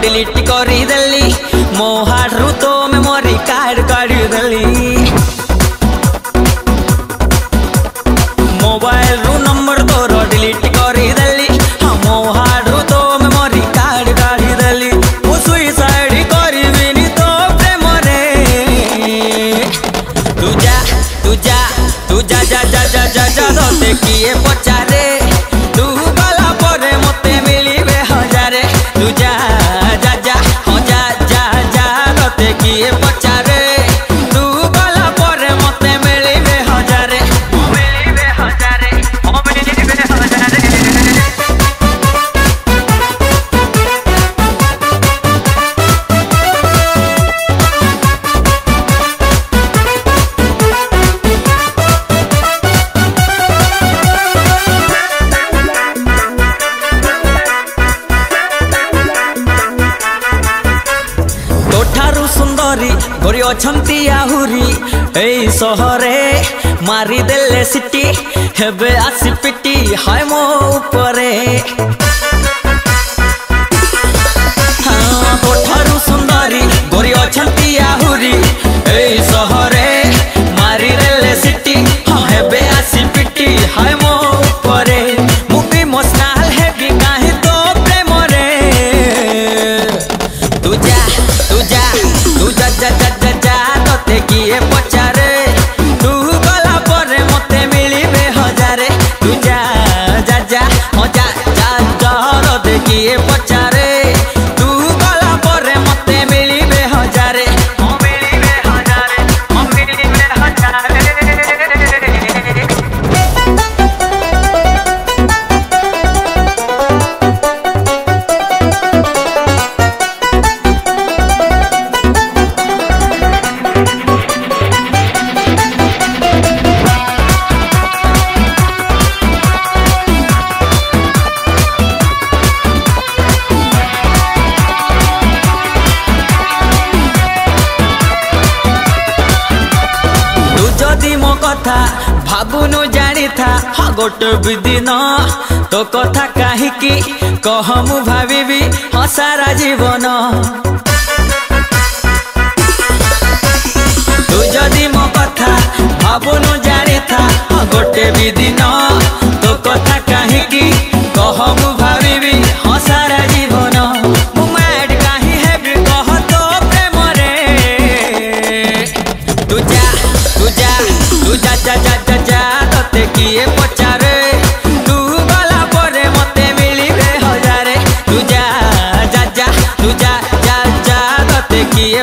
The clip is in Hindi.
डिलीट करदेली मो हार्ट रु तो मेमोरी कार्ड काढ़देली मोबाइल रु नंबर तोर डिलीट करदेली मो हार्ट रु तो मेमोरी कार्ड काढ़देली मु सुइसाइड करबिनी तो प्रेम रे तू जा तू जा तू जा जा जा जा जा जा तोते किए पचारे तू गला परे मते मिलिबे हजारे तू जा जा जा हो जा जा जा तोते किए पचारे तू गला परे मते मिलिबे हजारे मिलिबे हजारे मिलिबे हजारे। तोठारु सुंदरी गोरी अछंती आहुरी ए सहरे मारी देले सिटी हेबे आसी पिटी हाय मो उपरे तोठारु सुंदरी गोरी अछंती आहुरी ए सहरे मारी देले सिटी हेबे आसी पिटी हाय मो उपरे मुबी इमोशनल हेबी काहे तो प्रेम रे तू जा तू जा तू जा जा जा जा जा तोते किए पचारे तू गला परे मते मिलिबे हजारे तू जा जा जा हो जा जा जा तोते किए पचारे तू गला परे मते मिलिबे हजारे मिलिबे हजारे मिलिबे हजारे। जदि मो कथा भाबुनु जानी था गोटे भी दिन तो कथा काहीकि कह मु भाविबी सारा जीवन तू जदि मो कथा भाबुनु जानी था गोटे भी दिन तो कथा काहीकि कह मु भाविबी सारा जीवन मु मैड काहे हेबी कह तो प्रेम रे तू जा तू जा तू जा जा जा जा जा तोते किए पचारे तू गला परे मते मिलिबे हजारे तू जा जा जा तू जा जा जा तोते किए